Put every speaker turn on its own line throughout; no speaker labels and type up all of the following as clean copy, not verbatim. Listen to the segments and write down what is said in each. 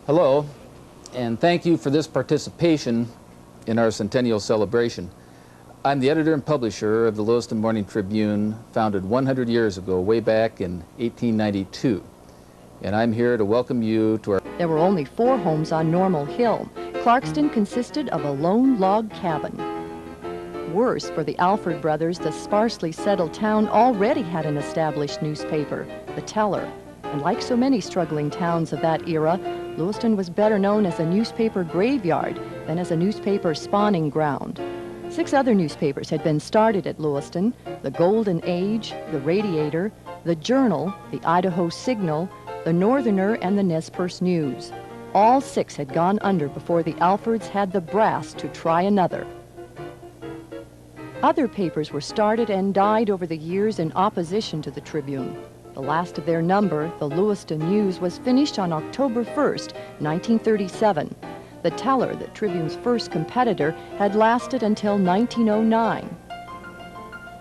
Hello, and thank you for this participation in our Centennial celebration. I'm the editor and publisher of the Lewiston Morning Tribune, founded 100 years ago, way back in 1892. And I'm here to welcome you to our...
There were only 4 homes on Normal Hill. Clarkston consisted of a lone log cabin. Worse for the Alford brothers, the sparsely settled town already had an established newspaper, the Teller. And like so many struggling towns of that era, Lewiston was better known as a newspaper graveyard than as a newspaper spawning ground. 6 other newspapers had been started at Lewiston: the Golden Age, the Radiator, the Journal, the Idaho Signal, the Northerner, and the Nez Perce News. All 6 had gone under before the Alfords had the brass to try another. Other papers were started and died over the years in opposition to the Tribune. The last of their number, the Lewiston News, was finished on October 1st, 1937. The Teller, the Tribune's first competitor, had lasted until 1909.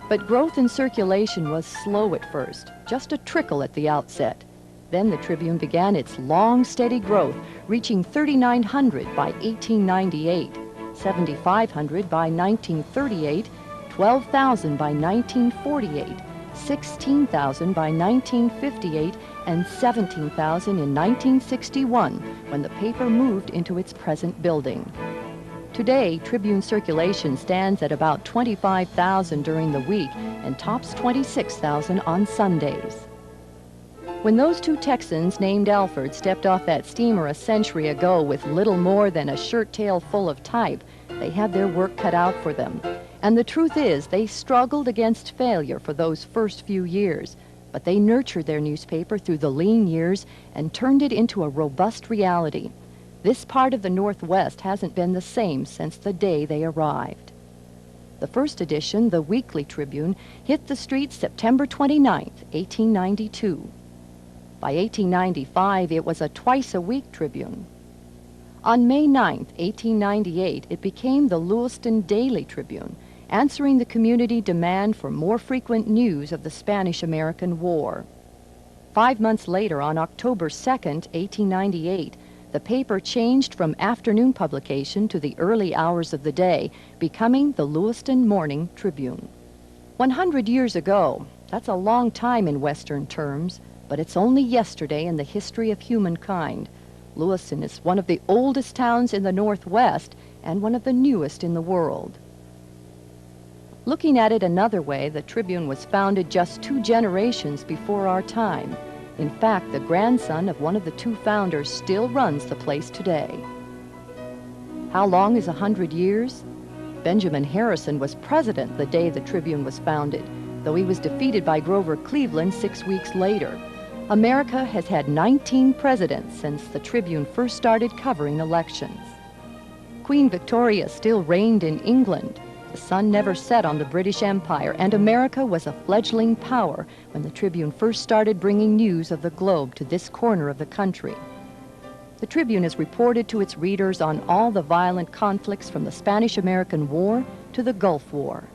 But growth in circulation was slow at first, just a trickle at the outset. Then the Tribune began its long, steady growth, reaching 3,900 by 1898, 7,500 by 1938, 12,000 by 1948, 16,000 by 1958, and 17,000 in 1961, when the paper moved into its present building. Today, Tribune circulation stands at about 25,000 during the week and tops 26,000 on Sundays. When those 2 Texans named Alford stepped off that steamer a century ago with little more than a shirt tail full of type, they had their work cut out for them. And the truth is, they struggled against failure for those first few years, but they nurtured their newspaper through the lean years and turned it into a robust reality. This part of the Northwest hasn't been the same since the day they arrived. The first edition, the Weekly Tribune, hit the streets September 29th, 1892. By 1895, it was a twice-a-week Tribune. On May 9th, 1898, it became the Lewiston Daily Tribune, answering the community demand for more frequent news of the Spanish-American War. 5 months later, on October 2nd, 1898, the paper changed from afternoon publication to the early hours of the day, becoming the Lewiston Morning Tribune. 100 years ago, that's a long time in Western terms, but it's only yesterday in the history of humankind. Lewiston is one of the oldest towns in the Northwest and one of the newest in the world. Looking at it another way, the Tribune was founded just 2 generations before our time. In fact, the grandson of one of the 2 founders still runs the place today. How long is 100 years? Benjamin Harrison was president the day the Tribune was founded, though he was defeated by Grover Cleveland 6 weeks later. America has had 19 presidents since the Tribune first started covering elections. Queen Victoria still reigned in England. The sun never set on the British Empire, and America was a fledgling power when the Tribune first started bringing news of the globe to this corner of the country. The Tribune has reported to its readers on all the violent conflicts from the Spanish-American War to the Gulf War.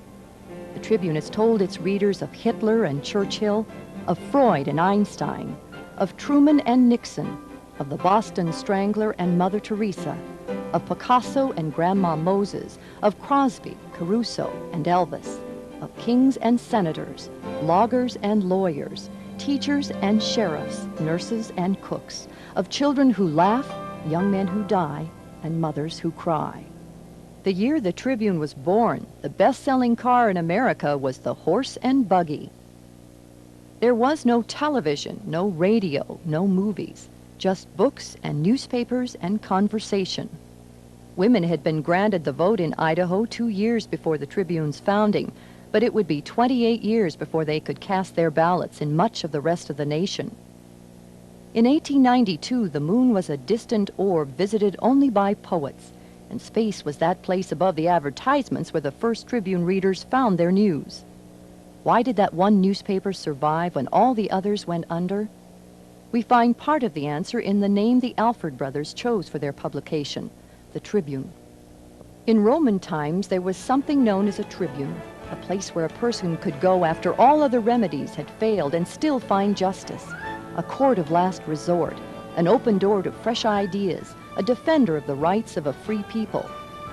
The Tribune has told its readers of Hitler and Churchill, of Freud and Einstein, of Truman and Nixon, of the Boston Strangler and Mother Teresa, of Picasso and Grandma Moses, of Crosby, Caruso, and Elvis, of kings and senators, loggers and lawyers, teachers and sheriffs, nurses and cooks, of children who laugh, young men who die, and mothers who cry. The year the Tribune was born, the best-selling car in America was the horse and buggy. There was no television, no radio, no movies, just books and newspapers and conversation. Women had been granted the vote in Idaho 2 years before the Tribune's founding, but it would be 28 years before they could cast their ballots in much of the rest of the nation. In 1892, the moon was a distant orb visited only by poets, and space was that place above the advertisements where the first Tribune readers found their news. Why did that one newspaper survive when all the others went under? We find part of the answer in the name the Alford brothers chose for their publication, the Tribune. In Roman times, there was something known as a tribune, a place where a person could go after all other remedies had failed and still find justice, a court of last resort, an open door to fresh ideas, a defender of the rights of a free people.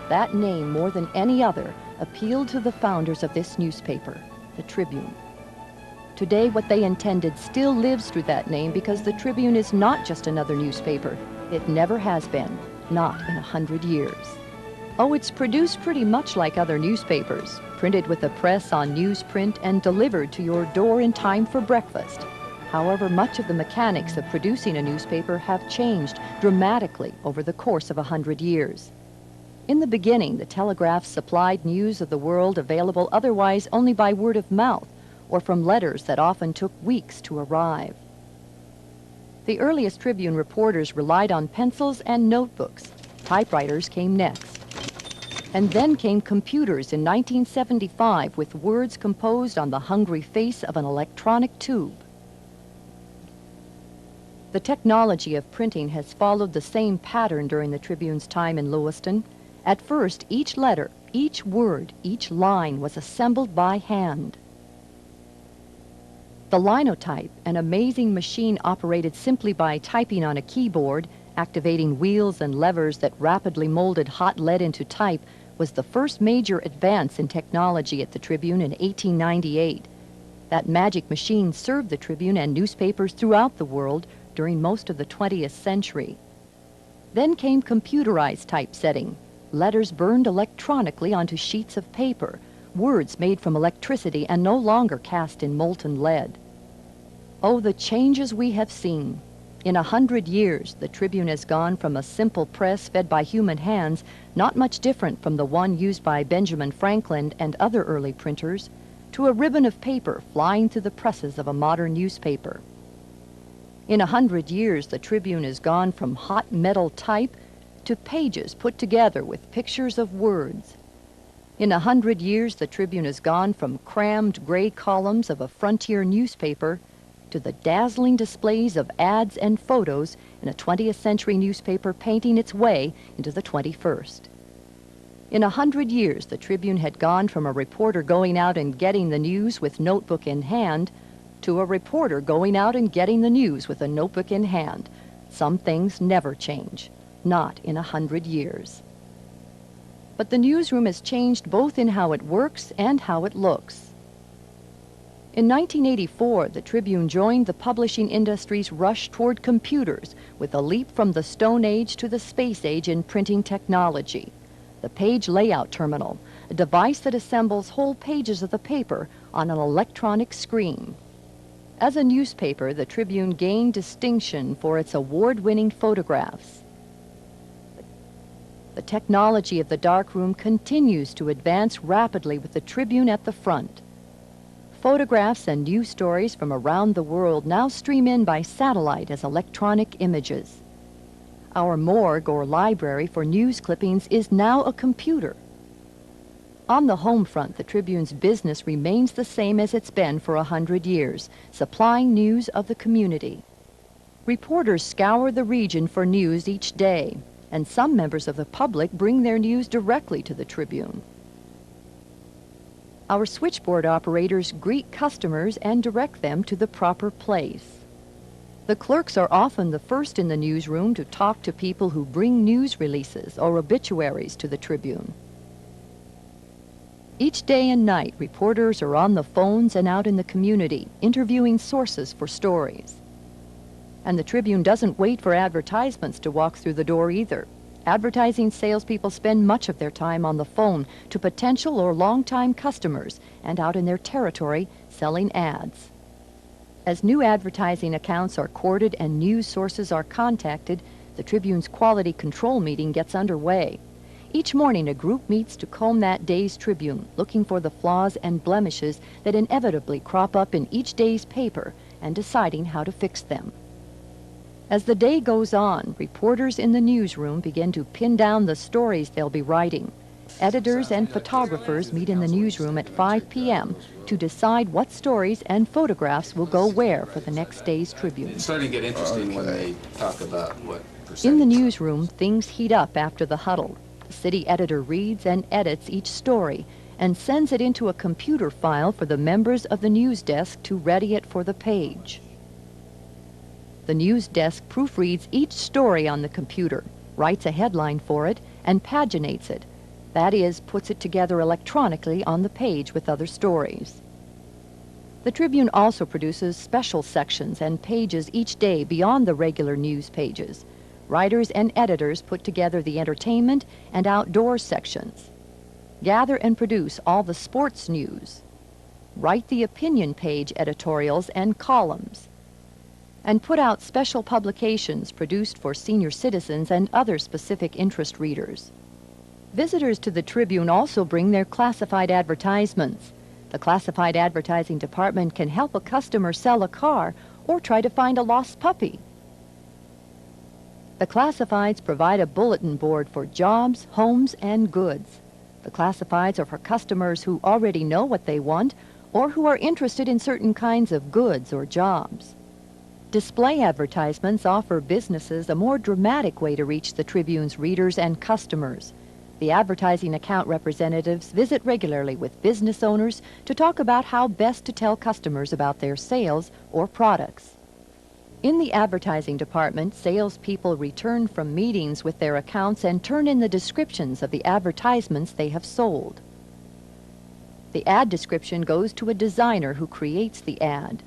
That name, more than any other, appealed to the founders of this newspaper, the Tribune. Today, what they intended still lives through that name because the Tribune is not just another newspaper. It never has been, not in 100 years. Oh, it's produced pretty much like other newspapers, printed with a press on newsprint and delivered to your door in time for breakfast. However, much of the mechanics of producing a newspaper have changed dramatically over the course of 100 years. In the beginning, the telegraph supplied news of the world available otherwise only by word of mouth or from letters that often took weeks to arrive. The earliest Tribune reporters relied on pencils and notebooks. Typewriters came next. And then came computers in 1975 with words composed on the hungry face of an electronic tube. The technology of printing has followed the same pattern during the Tribune's time in Lewiston. At first, each letter, each word, each line was assembled by hand. The linotype, an amazing machine operated simply by typing on a keyboard, activating wheels and levers that rapidly molded hot lead into type, was the first major advance in technology at the Tribune in 1898. That magic machine served the Tribune and newspapers throughout the world during most of the 20th century. Then came computerized typesetting, letters burned electronically onto sheets of paper, words made from electricity and no longer cast in molten lead. Oh, the changes we have seen. In 100 years, the Tribune has gone from a simple press fed by human hands, not much different from the one used by Benjamin Franklin and other early printers, to a ribbon of paper flying through the presses of a modern newspaper. In 100 years, the Tribune has gone from hot metal type to pages put together with pictures of words. In 100 years, the Tribune has gone from crammed gray columns of a frontier newspaper to the dazzling displays of ads and photos in a 20th century newspaper painting its way into the 21st. In 100 years, the Tribune had gone from a reporter going out and getting the news with notebook in hand to a reporter going out and getting the news with a notebook in hand. Some things never change, not in 100 years. But the newsroom has changed both in how it works and how it looks. In 1984, the Tribune joined the publishing industry's rush toward computers with a leap from the Stone Age to the Space Age in printing technology. The page layout terminal, a device that assembles whole pages of the paper on an electronic screen. As a newspaper, the Tribune gained distinction for its award-winning photographs. The technology of the darkroom continues to advance rapidly with the Tribune at the front. Photographs and news stories from around the world now stream in by satellite as electronic images. Our morgue or library for news clippings is now a computer. On the home front, the Tribune's business remains the same as it's been for 100 years, supplying news of the community. Reporters scour the region for news each day, and some members of the public bring their news directly to the Tribune. Our switchboard operators greet customers and direct them to the proper place. The clerks are often the first in the newsroom to talk to people who bring news releases or obituaries to the Tribune. Each day and night, reporters are on the phones and out in the community, interviewing sources for stories. And the Tribune doesn't wait for advertisements to walk through the door either. Advertising salespeople spend much of their time on the phone to potential or long-time customers and out in their territory selling ads. As new advertising accounts are courted and news sources are contacted, the Tribune's quality control meeting gets underway. Each morning, a group meets to comb that day's Tribune, looking for the flaws and blemishes that inevitably crop up in each day's paper and deciding how to fix them. As the day goes on, reporters in the newsroom begin to pin down the stories they'll be writing. Editors and photographers meet in the newsroom at 5 p.m. to decide what stories and photographs will go where for the next day's Tribune.
It's starting to get interesting when they talk about what percentage.
In the newsroom, things heat up after the huddle. The city editor reads and edits each story and sends it into a computer file for the members of the news desk to ready it for the page. The news desk proofreads each story on the computer, writes a headline for it, and paginates it. That is, puts it together electronically on the page with other stories. The Tribune also produces special sections and pages each day beyond the regular news pages. Writers and editors put together the entertainment and outdoor sections. Gather and produce all the sports news. Write the opinion page editorials and columns. And put out special publications produced for senior citizens and other specific interest readers. Visitors to the Tribune also bring their classified advertisements. The classified advertising department can help a customer sell a car or try to find a lost puppy. The classifieds provide a bulletin board for jobs, homes, and goods. The classifieds are for customers who already know what they want or who are interested in certain kinds of goods or jobs. Display advertisements offer businesses a more dramatic way to reach the Tribune's readers and customers. The advertising account representatives visit regularly with business owners to talk about how best to tell customers about their sales or products. In the advertising department, salespeople return from meetings with their accounts and turn in the descriptions of the advertisements they have sold. The ad description goes to a designer who creates the ad.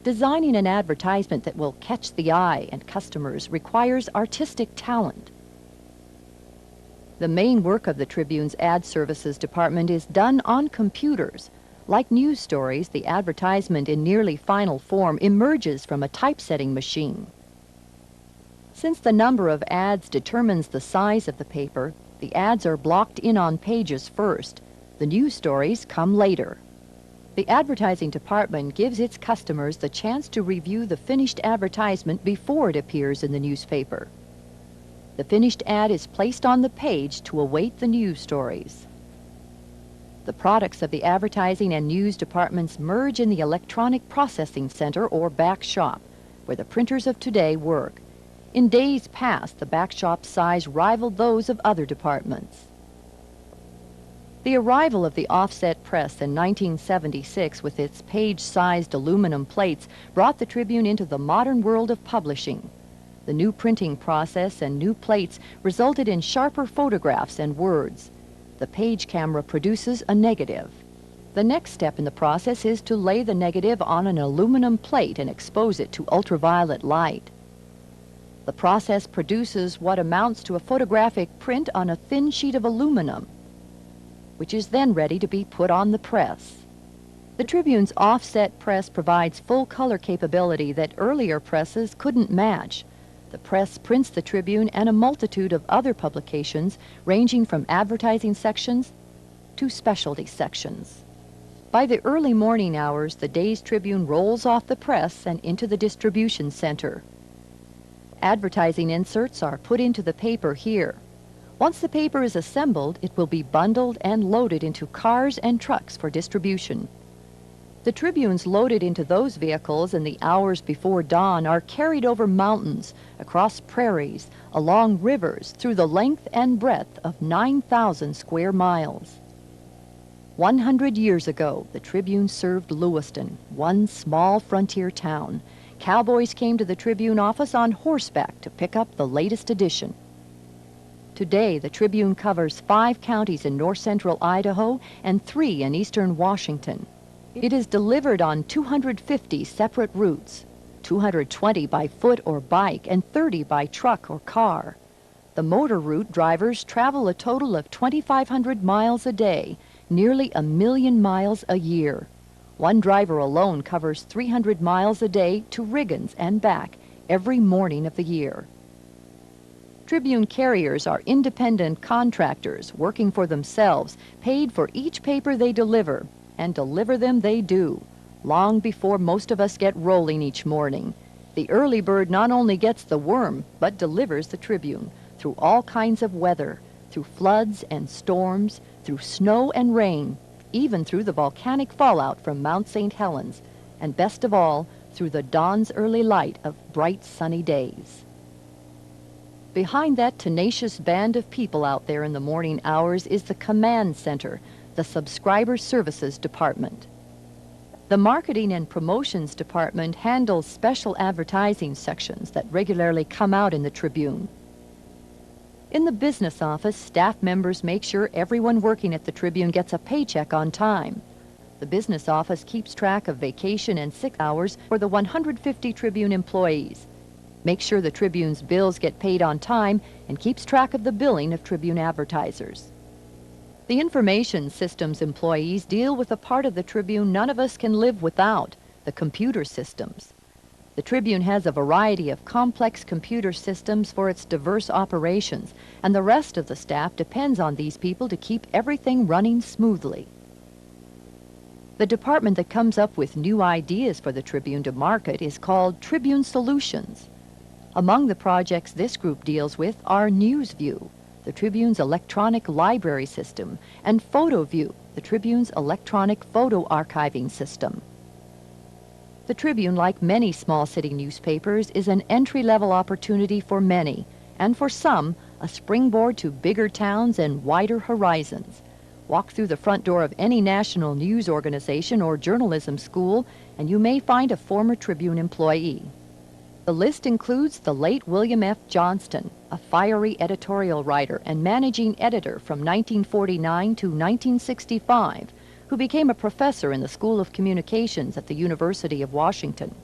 Designing an advertisement that will catch the eye and customers requires artistic talent. The main work of the Tribune's ad services department is done on computers. Like news stories, the advertisement in nearly final form emerges from a typesetting machine. Since the number of ads determines the size of the paper, the ads are blocked in on pages first. The news stories come later. The advertising department gives its customers the chance to review the finished advertisement before it appears in the newspaper. The finished ad is placed on the page to await the news stories. The products of the advertising and news departments merge in the electronic processing center or back shop, where the printers of today work. In days past, the back shop size rivaled those of other departments. The arrival of the offset press in 1976 with its page-sized aluminum plates brought the Tribune into the modern world of publishing. The new printing process and new plates resulted in sharper photographs and words. The page camera produces a negative. The next step in the process is to lay the negative on an aluminum plate and expose it to ultraviolet light. The process produces what amounts to a photographic print on a thin sheet of aluminum, which is then ready to be put on the press. The Tribune's offset press provides full color capability that earlier presses couldn't match. The press prints the Tribune and a multitude of other publications ranging from advertising sections to specialty sections. By the early morning hours, the day's Tribune rolls off the press and into the distribution center. Advertising inserts are put into the paper here. Once the paper is assembled, it will be bundled and loaded into cars and trucks for distribution. The Tribunes loaded into those vehicles in the hours before dawn are carried over mountains, across prairies, along rivers, through the length and breadth of 9,000 square miles. 100 years ago, the Tribune served Lewiston, one small frontier town. Cowboys came to the Tribune office on horseback to pick up the latest edition. Today, the Tribune covers 5 counties in north-central Idaho and 3 in eastern Washington. It is delivered on 250 separate routes, 220 by foot or bike and 30 by truck or car. The motor route drivers travel a total of 2,500 miles a day, nearly 1,000,000 miles a year. One driver alone covers 300 miles a day to Riggins and back every morning of the year. Tribune carriers are independent contractors working for themselves, paid for each paper they deliver, and deliver them they do, long before most of us get rolling each morning. The early bird not only gets the worm, but delivers the Tribune through all kinds of weather, through floods and storms, through snow and rain, even through the volcanic fallout from Mount St. Helens, and best of all, through the dawn's early light of bright sunny days. Behind that tenacious band of people out there in the morning hours is the command center, the Subscriber Services Department. The Marketing and Promotions Department handles special advertising sections that regularly come out in the Tribune. In the business office, staff members make sure everyone working at the Tribune gets a paycheck on time. The business office keeps track of vacation and sick hours for the 150 Tribune employees, makes sure the Tribune's bills get paid on time, and keeps track of the billing of Tribune advertisers. The information systems employees deal with a part of the Tribune none of us can live without, the computer systems. The Tribune has a variety of complex computer systems for its diverse operations, and the rest of the staff depends on these people to keep everything running smoothly. The department that comes up with new ideas for the Tribune to market is called Tribune Solutions. Among the projects this group deals with are NewsView, the Tribune's electronic library system, and PhotoView, the Tribune's electronic photo archiving system. The Tribune, like many small city newspapers, is an entry-level opportunity for many, and for some, a springboard to bigger towns and wider horizons. Walk through the front door of any national news organization or journalism school, and you may find a former Tribune employee. The list includes the late William F. Johnston, a fiery editorial writer and managing editor from 1949 to 1965, who became a professor in the School of Communications at the University of Washington.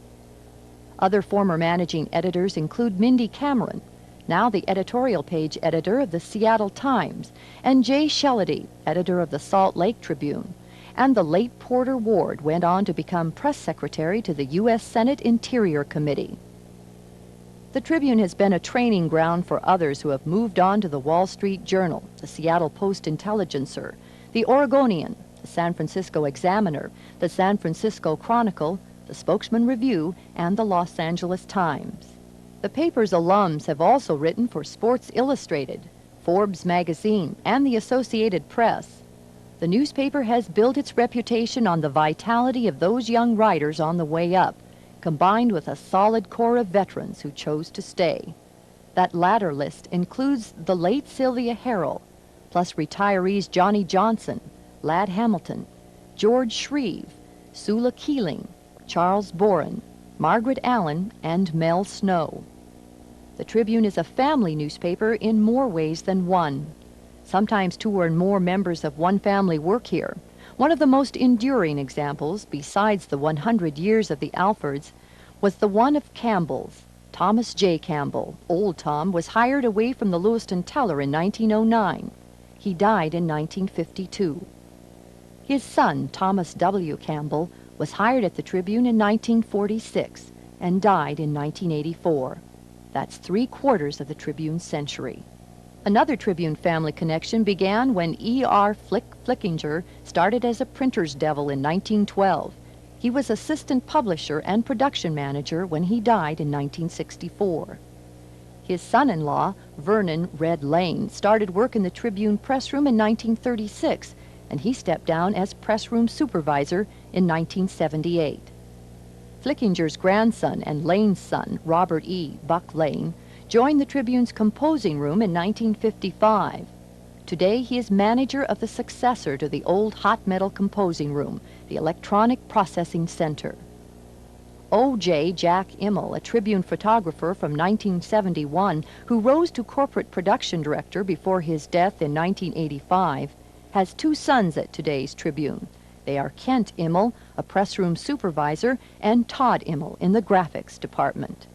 Other former managing editors include Mindy Cameron, now the editorial page editor of the Seattle Times, and Jay Shellady, editor of the Salt Lake Tribune, and the late Porter Ward went on to become press secretary to the U.S. Senate Interior Committee. The Tribune has been a training ground for others who have moved on to the Wall Street Journal, the Seattle Post-Intelligencer, the Oregonian, the San Francisco Examiner, the San Francisco Chronicle, the Spokesman Review, and the Los Angeles Times. The paper's alums have also written for Sports Illustrated, Forbes magazine, and the Associated Press. The newspaper has built its reputation on the vitality of those young writers on the way up, combined with a solid core of veterans who chose to stay. That latter list includes the late Sylvia Harrell, plus retirees Johnny Johnson, Ladd Hamilton, George Shreve, Sula Keeling, Charles Boren, Margaret Allen, and Mel Snow. The Tribune is a family newspaper in more ways than one. Sometimes two or more members of one family work here. One of the most enduring examples, besides the 100 years of the Alfords, was the one of Campbell's. Thomas J. Campbell, Old Tom, was hired away from the Lewiston teller in 1909. He died in 1952. His son, Thomas W. Campbell, was hired at the Tribune in 1946 and died in 1984. That's 3/4 of the Tribune's century. Another Tribune family connection began when E.R. Flickinger started as a printer's devil in 1912. He was assistant publisher and production manager when he died in 1964. His son-in-law, Vernon Red Lane, started work in the Tribune pressroom in 1936, and he stepped down as pressroom supervisor in 1978. Flickinger's grandson and Lane's son, Robert E. Buck Lane, joined the Tribune's composing room in 1955. Today, he is manager of the successor to the old hot metal composing room, the Electronic Processing Center. O.J. Jack Immel, a Tribune photographer from 1971 who rose to corporate production director before his death in 1985, has two sons at today's Tribune. They are Kent Immel, a pressroom supervisor, and Todd Immel in the graphics department.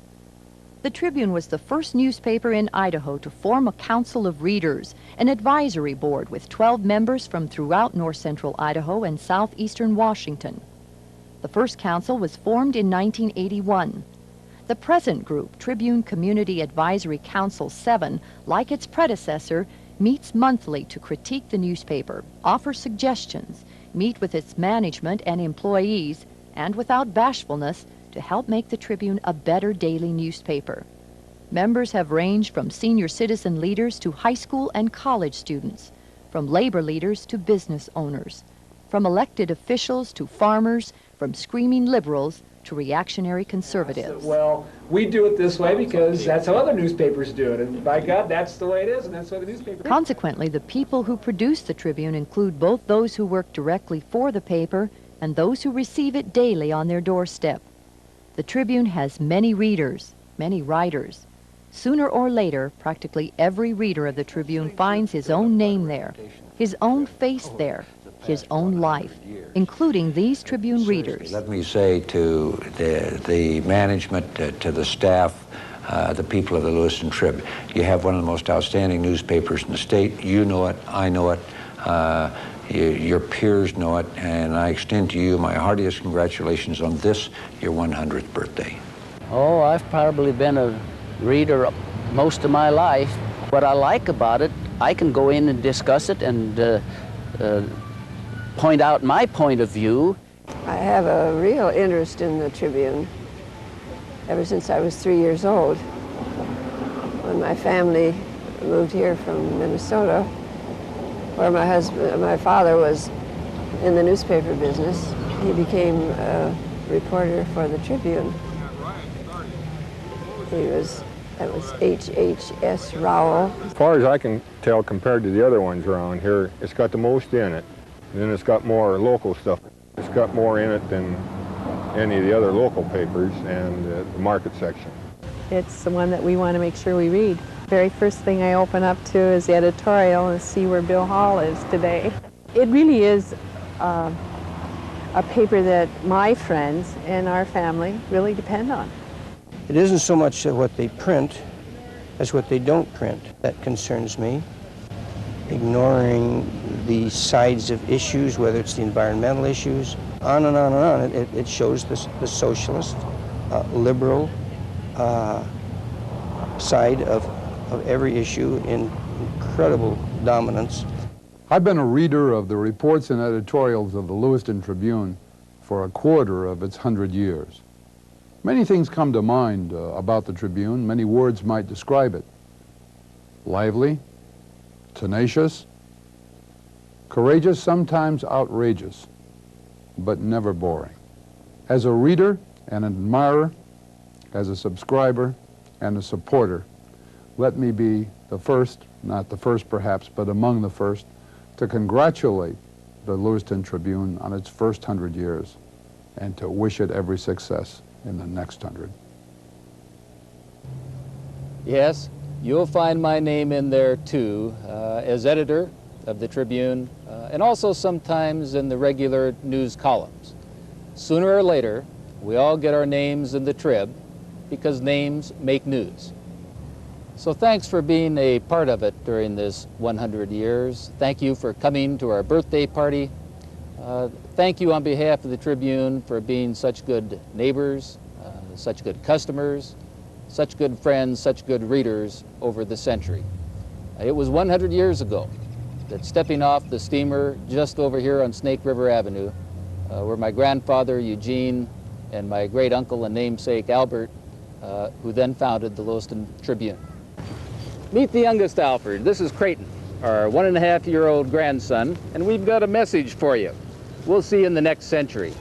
The Tribune was the first newspaper in Idaho to form a council of readers, an advisory board with 12 members from throughout north-central Idaho and southeastern Washington. The first council was formed in 1981. The present group, Tribune Community Advisory Council 7, like its predecessor, meets monthly to critique the newspaper, offer suggestions, meet with its management and employees, and without bashfulness, to help make the Tribune a better daily newspaper. Members have ranged from senior citizen leaders to high school and college students, from labor leaders to business owners, from elected officials to farmers, from screaming liberals to reactionary conservatives.
Well, we do it this way because that's how other newspapers do it, and by God, that's the way it is, and that's why the newspaper...
Consequently, the people who produce the Tribune include both those who work directly for the paper and those who receive it daily on their doorstep. The Tribune has many readers, many writers. Sooner or later, practically every reader of the Tribune finds his own name there, his own face there, his own life, including these Tribune readers.
Let me say to the management, to the staff, the people of the Lewiston Trib, you have one of the most outstanding newspapers in the state. You know it, I know it, your peers know it, and I extend to you my heartiest congratulations on this, your 100th birthday.
Oh, I've probably been a reader most of my life. What I like about it, I can go in and discuss it and point out my point of view.
I have a real interest in the Tribune ever since I was 3 years old. When my family moved here from Minnesota, where my father was in the newspaper business, he became a reporter for the Tribune. That was H.H.S. Rowell.
As far as I can tell, compared to the other ones around here, it's got the most in it. And then it's got more local stuff. It's got more in it than any of the other local papers and the market section.
It's the one that we want to make sure we read. Very first thing I open up to is the editorial and see where Bill Hall is today. It really is a paper that my friends and our family really depend on.
It isn't so much what they print as what they don't print that concerns me. Ignoring the sides of issues, whether it's the environmental issues, on and on and on. It shows the socialist, liberal side of every issue in incredible dominance.
I've been a reader of the reports and editorials of the Lewiston Tribune for a quarter of its 100 years. Many things come to mind about the Tribune. Many words might describe it. Lively, tenacious, courageous, sometimes outrageous, but never boring. As a reader, an admirer, as a subscriber, and a supporter, let me be the first, not the first perhaps, but among the first, to congratulate the Lewiston Tribune on its first 100 years and to wish it every success in the next 100.
Yes, you'll find my name in there too, as editor of the Tribune, and also sometimes in the regular news columns. Sooner or later, we all get our names in the Trib because names make news. So thanks for being a part of it during this 100 years. Thank you for coming to our birthday party. Thank you on behalf of the Tribune for being such good neighbors, such good customers, such good friends, such good readers over the century. It was 100 years ago that stepping off the steamer just over here on Snake River Avenue, were my grandfather Eugene and my great uncle and namesake Albert, who then founded the Lewiston Tribune. Meet the youngest Alfred. This is Creighton, our 1.5-year-old grandson, and we've got a message for you. We'll see you in the next century.